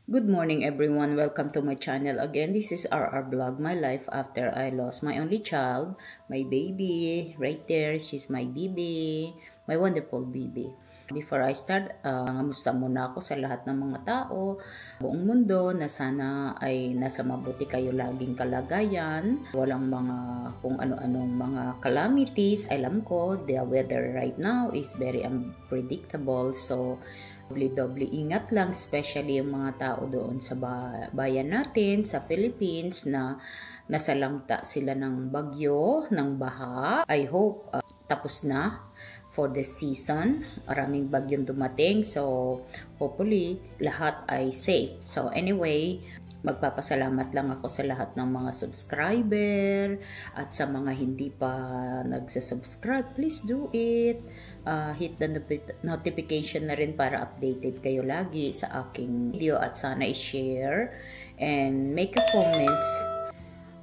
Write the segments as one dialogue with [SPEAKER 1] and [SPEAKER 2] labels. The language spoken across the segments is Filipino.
[SPEAKER 1] Good morning everyone, welcome to my channel again. This is RR Vlog, my life after I lost my only child, my baby. Right there, she's my baby, my wonderful baby. Before I start, ngamusta muna ako sa lahat ng mga tao, buong mundo, na sana ay nasa mabuti kayo laging kalagayan. Walang mga kung ano-anong mga calamities. Alam ko, the weather right now is very unpredictable. So, doble ingat lang, especially yung mga tao doon sa bayan natin, sa Philippines, na nasalangta sila ng bagyo, ng baha. I hope tapos na for the season. Maraming bagyong dumating. So, hopefully, lahat ay safe. So, anyway, magpapasalamat lang ako sa lahat ng mga subscriber at sa mga hindi pa nagsasubscribe, please do it. Hit the notification na rin para updated kayo lagi sa aking video at sana i-share and make a comments.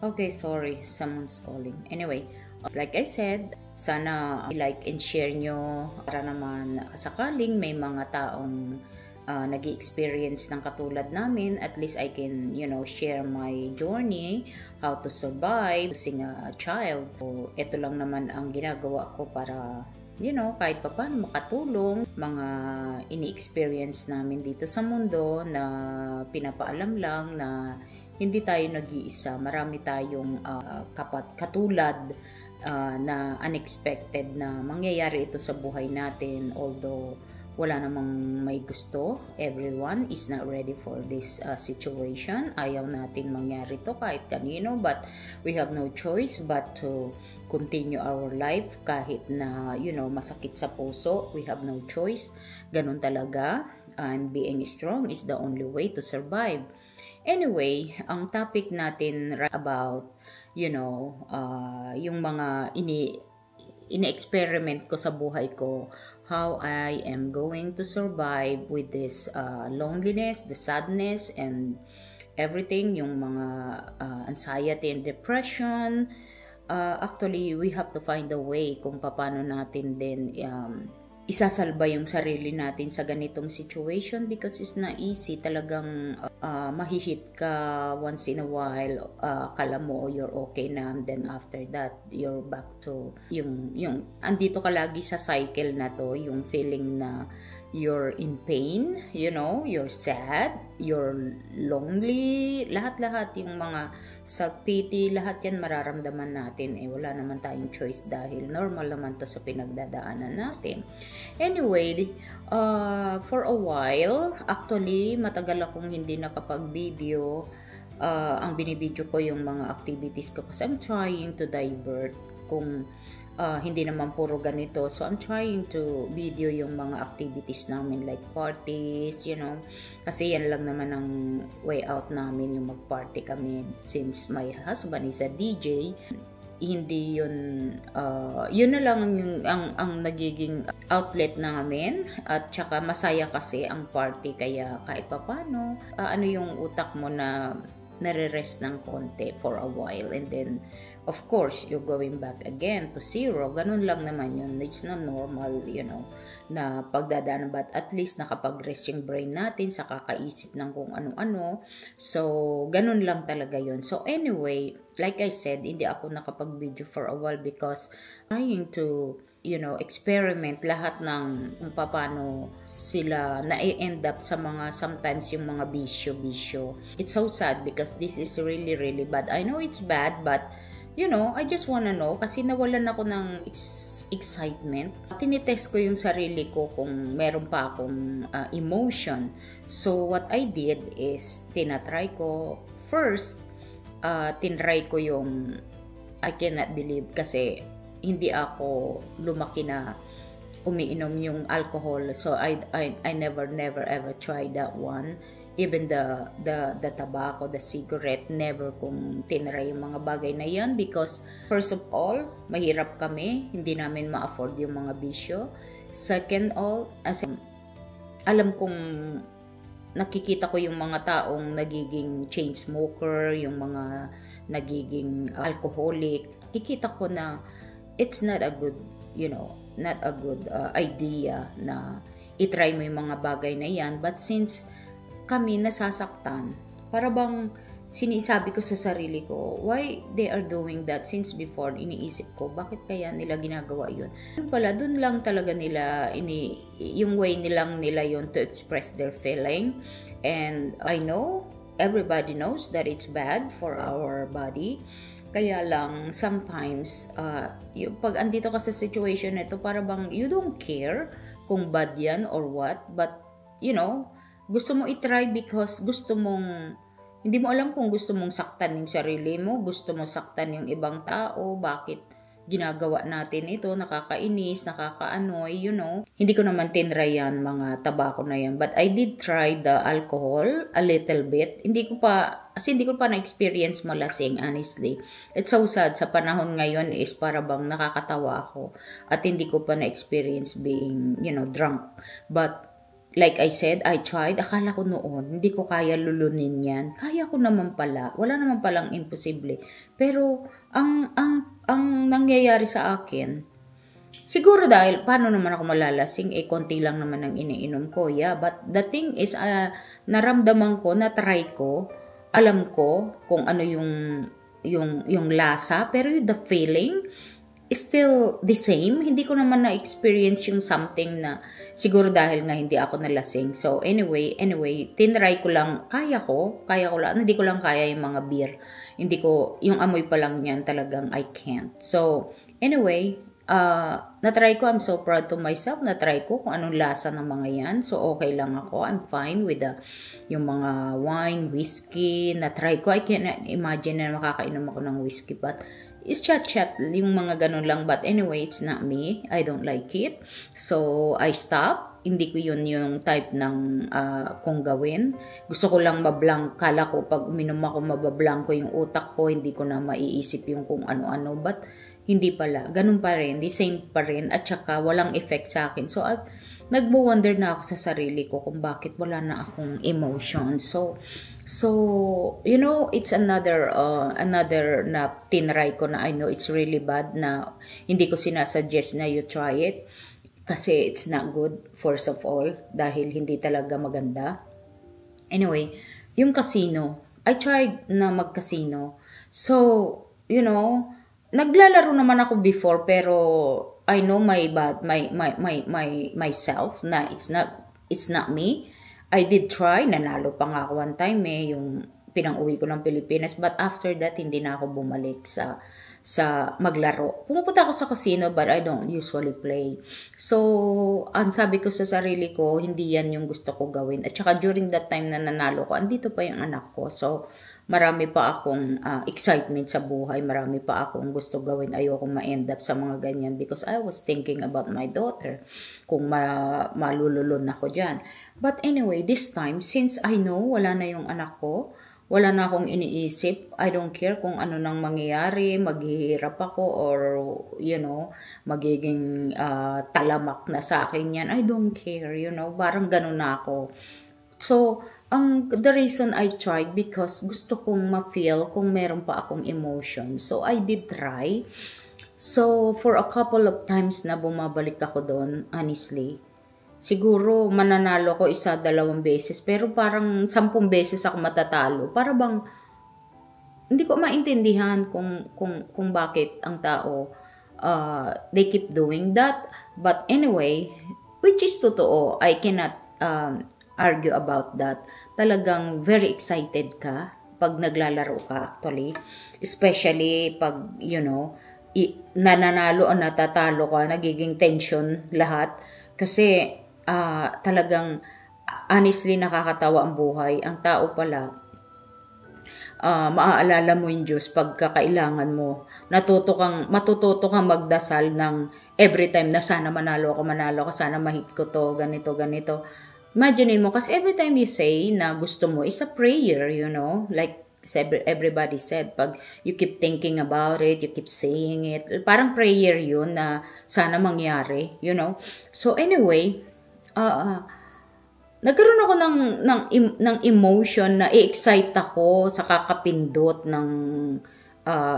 [SPEAKER 1] Okay, sorry, someone's calling. Anyway, like I said, sana i-like and share nyo para naman kasakaling may mga taong nag-experience ng katulad namin, at least I can, share my journey, how to survive losing a child. So, ito lang naman ang ginagawa ko para, kahit pa paano makatulong mga ini-experience namin dito sa mundo, na pinapaalam lang na hindi tayo nag-iisa. Marami tayong katulad na unexpected na mangyayari ito sa buhay natin, although wala namang may gusto. Everyone is not ready for this situation. Ayaw natin mangyari to kahit kanino, but we have no choice but to continue our life kahit na, masakit sa puso. We have no choice. Ganun talaga. And being strong is the only way to survive. Anyway, ang topic natin about, yung mga ini-experiment ko sa buhay ko, how I am going to survive with this loneliness, the sadness, and everything, yung mga anxiety and depression. Actually, we have to find a way kung paano natin din isasalba yung sarili natin sa ganitong situation, because it's not easy. Talagang mahihit ka once in a while, kala mo you're okay na, and then after that you're back to yung andito ka lagi sa cycle na to, yung feeling na you're in pain, you're sad, you're lonely, lahat-lahat yung mga self-pity, lahat yan mararamdaman natin. Wala naman tayong choice dahil normal naman to sa pinagdadaanan natin. Anyway, for a while, actually, matagal akong hindi nakapag-video. Ang binibideo ko yung mga activities ko kasi I'm trying to divert kung hindi naman puro ganito. So, I'm trying to video yung mga activities namin like parties, kasi yan lang naman ang way out namin, yung mag-party kami, since my husband is a DJ. Hindi yun, yun na lang ang nagiging outlet namin, at saka masaya kasi ang party, kaya kahit pa paano, yung utak mo na nare-rest ng konti for a while, and then of course you're going back again to zero. Ganun lang naman yun. It's not normal, na pagdadaanan, but at least nakapag-rest yung brain natin sa kakaisip ng kung ano-ano. So ganun lang talaga yun. So anyway, like I said, hindi ako nakapag-video for a while because trying to experiment lahat ng kung paano sila na-end up sa mga, sometimes yung mga bisyo. It's so sad because this is really, really bad. I know it's bad, but I just wanna know, kasi nawalan ako ng excitement. Tinitest ko yung sarili ko kung meron pa akong emotion. So what I did is, tinatry ko first, tinry ko yung I cannot believe, kasi hindi ako lumaki na umiinom yung alcohol. So I never ever tried that one. Even the tobacco, the cigarette, never kong tinry yung mga bagay na yan, because first of all, mahirap kami, hindi namin ma-afford yung mga bisyo. Second all, alam kong nakikita ko yung mga taong nagiging chain smoker, yung mga nagiging alcoholic. Kikita ko na it's not a good, not a good idea na itry mo yung mga bagay na yan. But since kami nasasaktan. Para bang sinisabi ko sa sarili ko, why they are doing that since before, iniisip ko, bakit kaya nila ginagawa yun? Yung pala, dun lang talaga nila, yung way nilang nila yun to express their feeling. And I know, everybody knows that it's bad for our body. Kaya lang, sometimes, pag andito ka sa situation nito, para bang you don't care kung bad yan or what, but, gusto mo itry because gusto mong, hindi mo alam kung gusto mong saktan yung sarili mo, gusto mo saktan yung ibang tao, bakit ginagawa natin ito, nakakainis, nakakaanoy, Hindi ko naman tinry yan, mga tabako na yan. But I did try the alcohol a little bit. Hindi ko pa na-experience malasing, honestly. It's so sad. Sa panahon ngayon is para bang nakakatawa ako. At hindi ko pa na-experience being, drunk. But like I said, I tried. Akala ko noon, hindi ko kaya lulunin yan. Kaya ko naman pala. Wala naman palang imposible. Pero, ang nangyayari sa akin, siguro dahil, paano naman ako malalasing? Konti lang naman ang iniinom ko. Yeah, but the thing is, naramdaman ko, na-try ko, alam ko kung ano yung lasa, pero the feeling, still the same. Hindi ko naman na-experience yung something na siguro dahil nga hindi ako nalasing. So anyway, tinry ko lang, kaya ko lang, hindi ko lang kaya yung mga beer. Hindi ko, yung amoy pa lang yan talagang I can't. So anyway, na-try ko, I'm so proud to myself, na-try ko kung anong lasa ng mga yan. So okay lang ako, I'm fine with yung mga wine, whiskey, na-try ko. I can't imagine na makakainom ako ng whiskey, but it's chat, yung mga ganun lang. But anyway, it's not me. I don't like it. So, I stop. Hindi ko yun yung type ng kung gawin. Gusto ko lang mablank. Kala ko pag uminom ako, mabablank ko yung utak ko. Hindi ko na maiisip yung kung ano-ano. But, hindi pala. Ganun pa rin. The same pa rin. At saka, walang effect sa akin. So, nagbo-wonder na ako sa sarili ko kung bakit wala na akong emotion. So, it's another na tinry ko na I know it's really bad, na hindi ko sinasuggest na you try it kasi it's not good, first of all, dahil hindi talaga maganda. Anyway, yung casino, I tried na mag-casino. So, naglalaro naman ako before, pero I know myself na it's not me. I did try, nanalo pa nga ako one time yung pinang-uwi ko ng Pilipinas, but after that hindi na ako bumalik sa maglaro. Pumupunta ako sa casino, but I don't usually play. So, ang sabi ko sa sarili ko, hindi yan yung gusto ko gawin. At saka during that time na nanalo ko, andito pa yung anak ko. So, marami pa akong excitement sa buhay, marami pa akong gusto gawin. Ayoko ma-end up sa mga ganyan because I was thinking about my daughter, kung malululon ako dyan. But anyway, this time, since I know wala na yung anak ko, wala na akong iniisip, I don't care kung ano nang mangyayari, maghihirap ako or, magiging talamak na sa akin yan. I don't care, parang ganun na ako. So, the reason I tried because gusto kong ma-feel kung meron pa akong emotion. So, I did try. So, for a couple of times na bumabalik ako doon, honestly, siguro mananalo ko 1-2 beses, pero parang 10 beses ako matatalo. Para bang, hindi ko maintindihan kung bakit ang tao, they keep doing that. But anyway, which is totoo, I cannot argue about that. Talagang very excited ka pag naglalaro ka actually. Especially pag, nananalo o natatalo ka, nagiging tension lahat. Kasi talagang honestly nakakatawa ang buhay. Ang tao pala, maaalala mo yung Diyos pagkakailangan mo. Matututo kang magdasal ng every time na sana manalo ako, sana mahit ko to, ganito. Imagine mo, kasi every time you say na gusto mo is a prayer, like everybody said, pag you keep thinking about it, you keep saying it, parang prayer yun na sana mangyari, So anyway, nagkaroon ako ng emotion na i-excite ako sa kakapindot ng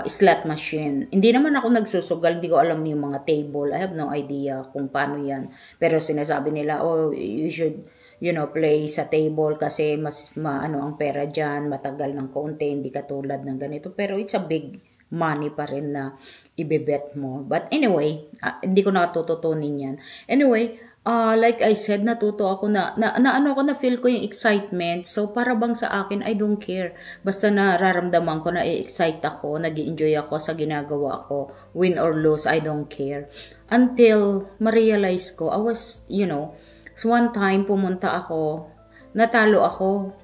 [SPEAKER 1] slot machine. Hindi naman ako nagsusugal, hindi ko alam yung mga table. I have no idea kung paano yan. Pero sinasabi nila, you play sa table kasi mas maano ang pera dyan, matagal ng konti, hindi katulad ng ganito. Pero it's a big money pa rin na ibebet mo. But anyway, hindi ko natututunin yan. Anyway, like I said, natuto ako na-feel ko yung excitement. So, para bang sa akin, I don't care. Basta nararamdaman ko na i-excite ako, nag-enjoy ako sa ginagawa ko. Win or lose, I don't care. Until ma-realize ko, I was, so one time pumunta ako, natalo ako.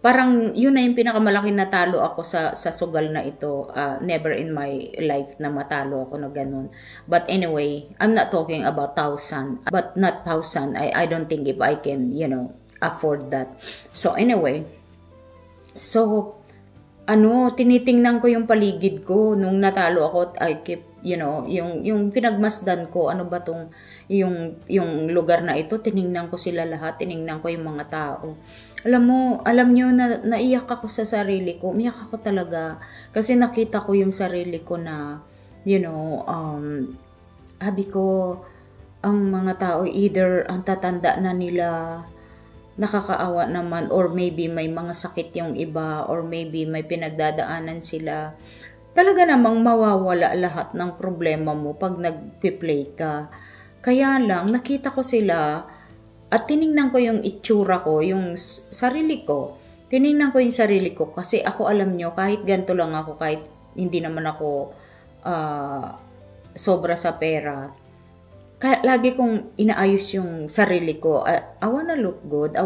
[SPEAKER 1] Parang yun na yung pinakamalaking natalo ako sa sugal na ito. Never in my life na matalo ako na ganun. But anyway, I'm not talking about 1,000. But not 1,000. I don't think if I can, afford that. So anyway, tinitingnan ko yung paligid ko. Nung natalo ako, I keep, yung pinagmasdan ko, ano ba tong, yung lugar na ito, tiningnan ko sila lahat, tiningnan ko yung mga tao. Alam nyo, naiyak ako sa sarili ko. Umiyak ako talaga. Kasi nakita ko yung sarili ko na, sabi ko, ang mga tao, either ang tatanda na nila, nakakaawa naman, or maybe may mga sakit yung iba, or maybe may pinagdadaanan sila. Talaga namang mawawala lahat ng problema mo pag nag-play ka. Kaya lang, nakita ko sila, at tiningnan ko yung itsura ko, yung sarili ko. Tiningnan ko yung sarili ko kasi ako, alam nyo, kahit ganito lang ako, kahit hindi naman ako sobra sa pera, lagi kong inaayos yung sarili ko. I wanna look good. I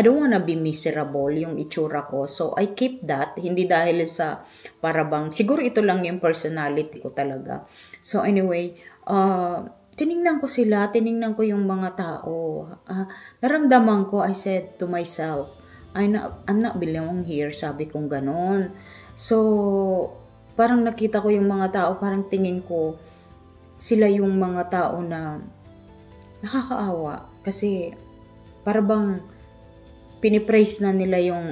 [SPEAKER 1] don't wanna be miserable yung itsura ko. So, I keep that. Hindi dahil sa parabang, siguro ito lang yung personality ko talaga. So, anyway, tiningnan ko sila, tiningnan ko yung mga tao. Naramdaman ko, I said to myself, I'm not belong here, sabi kong ganon. So, parang nakita ko yung mga tao, parang tingin ko, sila yung mga tao na nakakaawa. Kasi, parang pinipraise na nila yung,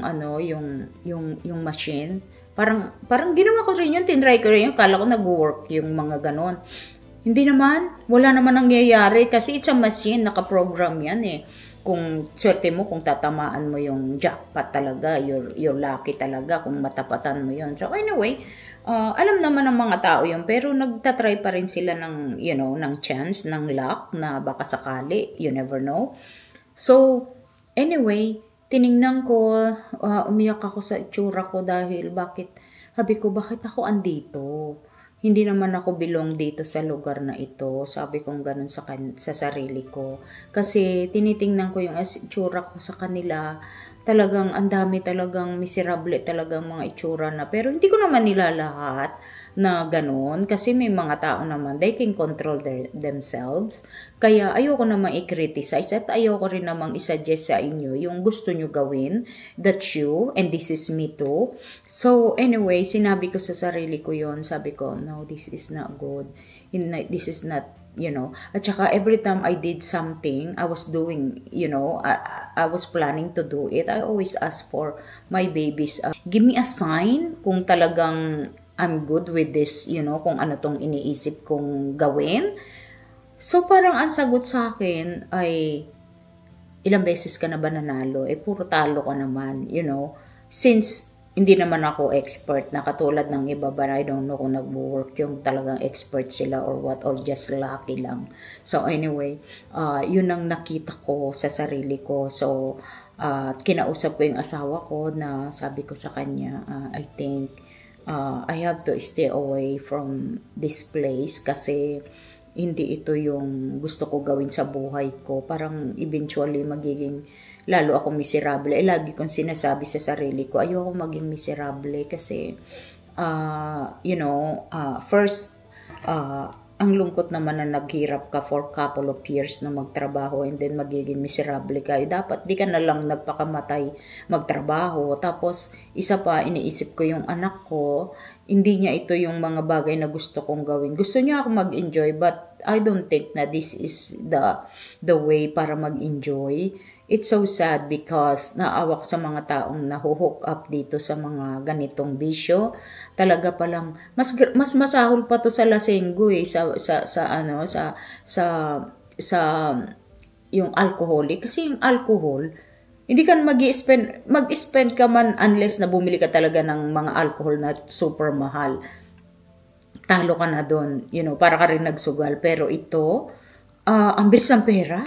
[SPEAKER 1] yung machine. Parang ginawa ko rin yun, tinry ko rin yun, kala ko nag-work yung mga ganon. Hindi naman, wala naman nangyayari kasi it's a machine, nakaprogram yan eh. Kung swerte mo, kung tatamaan mo yung jackpot talaga, you're lucky talaga kung matapatan mo yun. So anyway, alam naman ng mga tao yun, pero nagtatry pa rin sila ng, ng chance, ng luck na baka sakali, you never know. So anyway, tiningnan ko, umiyak ako sa itsura ko dahil sabi ko, bakit ako andito? Hindi naman ako belong dito sa lugar na ito. Sabi kong ganun sa sarili ko. Kasi tinitingnan ko yung itsura ko sa kanila. Talagang ang dami talagang miserable talagang mga itsura na. Pero hindi ko naman nila lahat na ganun. Kasi may mga tao naman, they can control themselves. Kaya ayoko namang i-criticize at ayoko rin namang i-suggest sa inyo yung gusto nyo gawin. That's you and this is me too. So anyway, sinabi ko sa sarili ko yon. Sabi ko, no, this is not good. This is not, At saka every time I did something, I was doing, I was planning to do it. I always ask for my babies, give me a sign kung talagang I'm good with this, kung ano tong iniisip kong gawin. So, parang ang sagot sa akin ay, ilang beses ka na ba nanalo? Puro talo ka naman, Since, hindi naman ako expert na katulad ng iba, but I don't know kung nag-work yung talagang expert sila or what, or just lucky lang. So, anyway, yun ang nakita ko sa sarili ko. So, kinausap ko yung asawa ko na sabi ko sa kanya, I think, I have to stay away from this place kasi hindi ito yung gusto ko gawin sa buhay ko. Parang eventually magiging lalo ako miserable. Lagi kong sinasabi sa sarili ko, ayoko maging miserable kasi, first, ang lungkot naman na naghirap ka for couple of years na magtrabaho and then magiging miserable ka. Dapat di ka na lang nagpakamatay magtrabaho. Tapos, isa pa, iniisip ko yung anak ko, hindi niya ito yung mga bagay na gusto kong gawin. Gusto niya ako mag-enjoy, but I don't think na this is the way para mag-enjoy. It's so sad because naawa ko sa mga taong nahuhook up dito sa mga ganitong bisyo. Talaga palang mas masahol pa to sa lasenggo sa yung alcoholic. Kasi yung alcohol, hindi ka mag-spend ka man unless na bumili ka talaga ng mga alcohol na super mahal. Talo ka na doon, para ka rin nagsugal. Pero ito, ang bilis ng pera.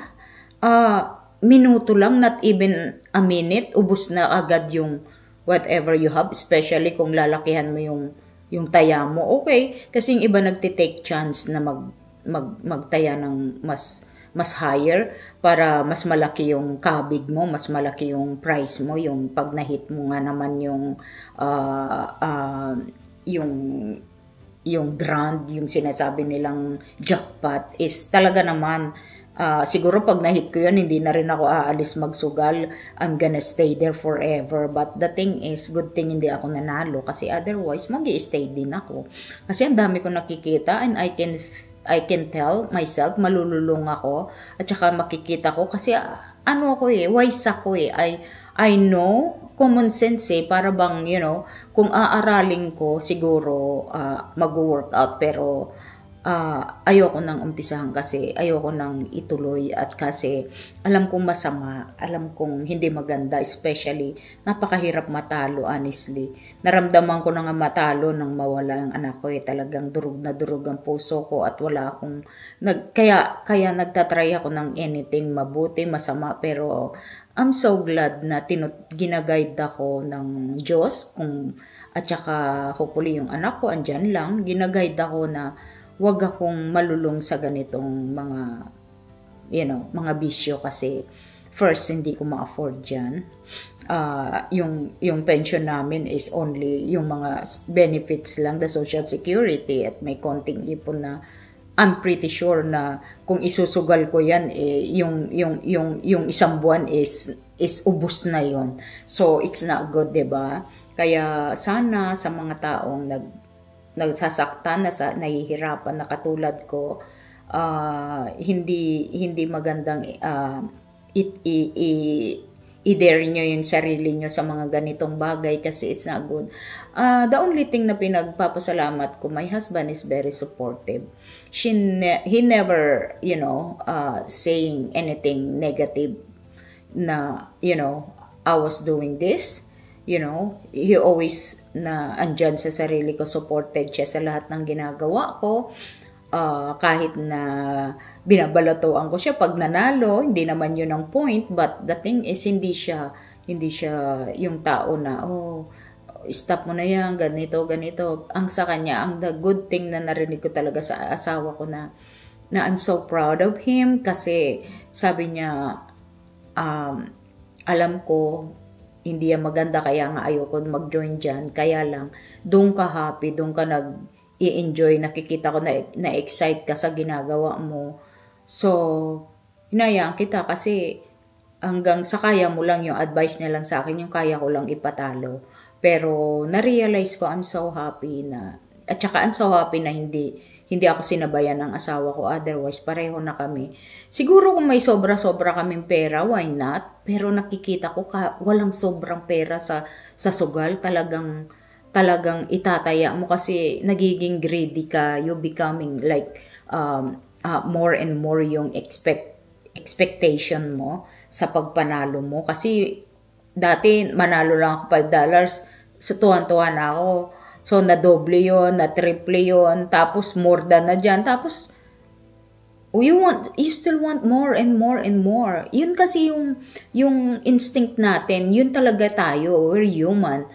[SPEAKER 1] Minuto lang, not even a minute, ubos na agad yung whatever you have, especially kung lalakihan mo yung taya mo. Okay, kasi yung iba nagtitake chance na magtaya ng mas higher para mas malaki yung kabig mo, mas malaki yung price mo, yung pag na-hit mo nga naman yung grand, yung sinasabi nilang jackpot is talaga naman, siguro pag na-hit ko yun, hindi na rin ako aalis magsugal. I'm gonna stay there forever. But the thing is, good thing hindi ako nanalo kasi otherwise, mag-i-stay din ako. Kasi ang dami ko nakikita and I can tell myself, malululong ako at saka makikita ko kasi wise ako I know, common sense para bang, kung aaralin ko, siguro mag-workout pero ayoko nang umpisahan kasi ayoko nang ituloy at kasi alam kong masama, alam kong hindi maganda, especially napakahirap matalo honestly. Naramdaman ko na nga matalo nang mawala ang anak ko talagang durog na durog ang puso ko at wala akong kaya nagtatry ako ng anything, mabuti, masama, pero I'm so glad na ginaguide ako ng Diyos at saka hopefully yung anak ko andyan lang, ginaguide ako na wag akong malulong sa ganitong mga bisyo kasi first, hindi ko ma-afford yan. Yung pension namin is only yung mga benefits lang, the social security at may konting ipon na I'm pretty sure na kung isusugal ko yan, yung isang buwan is ubos na yon. So, it's not good, diba? Kaya sana sa mga taong nagsasaktan, nahihirapan na katulad ko, hindi magandang i-dare nyo yung sarili nyo sa mga ganitong bagay kasi it's not good. The only thing na pinagpapasalamat ko, my husband is very supportive. He never, saying anything negative na, I was doing this. He always na andyan sa sarili ko, supported siya sa lahat ng ginagawa ko. Kahit na binabalatoan ko siya pag nanalo, hindi naman yun ang point, but the thing is hindi siya yung tao na stop mo na yan, ganito. Ang sa kanya, ang the good thing na narinig ko talaga sa asawa ko na I'm so proud of him kasi sabi niya, alam ko hindi yan maganda kaya nga ayoko mag-join dyan, kaya lang doon ka happy, doon ka nag-i-enjoy, nakikita ko na excite ka sa ginagawa mo. So, hinayaan kita kasi hanggang sa kaya mo lang, yung advice niya lang sa akin, yung kaya ko lang ipatalo. Pero na-realize ko, I'm so happy na, at saka I'm so happy na hindi ako sinabayan ng asawa ko, otherwise pareho na kami. Siguro kung may sobra-sobra kaming pera, why not? Pero nakikita ko walang sobrang pera sa sugal, talagang itataya mo kasi nagiging greedy ka, you becoming like more and more yung expectation mo sa pagpanalo mo. Kasi dati manalo lang ako $5, so tuwan-tuwa na ako. So, na-double yun, na-triple yun, tapos more than na dyan, tapos, you still want more and more and more. Yun kasi yung instinct natin, yun talaga tayo, we're human.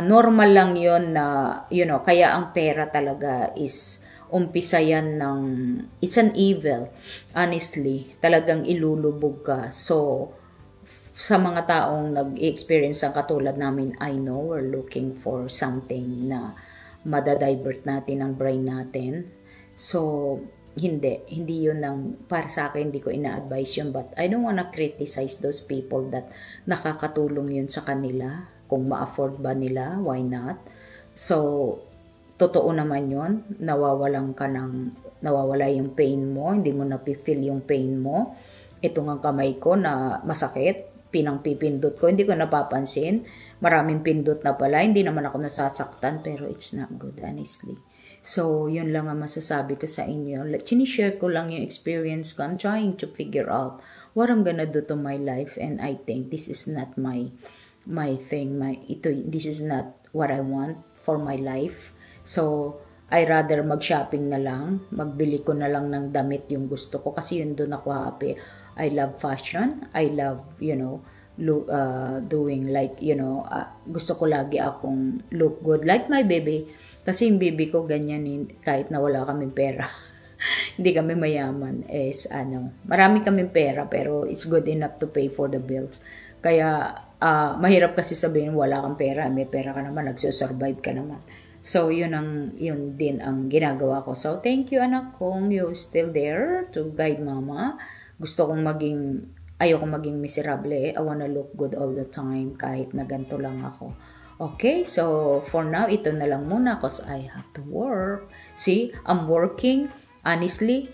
[SPEAKER 1] Normal lang yun na, kaya ang pera talaga is, umpisa yan it's an evil, honestly, talagang ilulubog ka. So, sa mga taong nag-experience ang katulad namin, I know we're looking for something na madadivert natin ang brain natin. So, hindi yun para sa akin, hindi ko ina-advise yun, but I don't wanna criticize those people that nakakatulong yun sa kanila. Kung ma-afford ba nila, why not? So, totoo naman yun, nawawala yung pain mo, hindi mo napifeel yung pain mo. Ito nga kamay ko na masakit, pinang-pipindot ko, hindi ko napapansin. Maraming pindot na pala, hindi naman ako nasasaktan, pero it's not good, honestly. So, yun lang ang masasabi ko sa inyo. Sinishare ko lang yung experience ko. I'm trying to figure out what I'm gonna do to my life, and I think this is not my thing, this is not what I want for my life. So I rather mag-shopping na lang, magbili ko na lang ng damit yung gusto ko, kasi yun doon ako happy. I love fashion, I love, doing like, gusto ko lagi akong look good like my baby, kasi yung baby ko ganyan, kahit na wala kaming pera. Hindi kami mayaman, marami kaming pera, pero it's good enough to pay for the bills. Kaya mahirap kasi sabihin wala kang pera, may pera ka naman, nagsusurvive ka naman. So yun din ang ginagawa ko. So thank you, anak kong, you still there to guide mama. Ayoko maging miserable. I wanna look good all the time, kahit na ganito lang ako. Okay, so for now, ito na lang muna because I have to work. See, I'm working, honestly.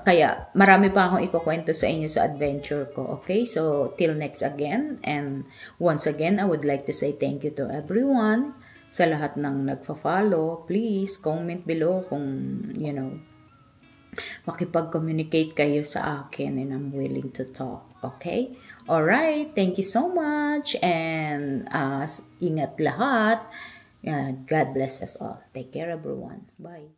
[SPEAKER 1] Kaya marami pa akong ikukwento sa inyo sa adventure ko. Okay, so till next again. And once again, I would like to say thank you to everyone. Sa lahat ng nagfa-follow, please comment below kung, makipag-communicate kayo sa akin, and I'm willing to talk. Okay? Alright, thank you so much, and ingat lahat. God bless us all. Take care, everyone. Bye.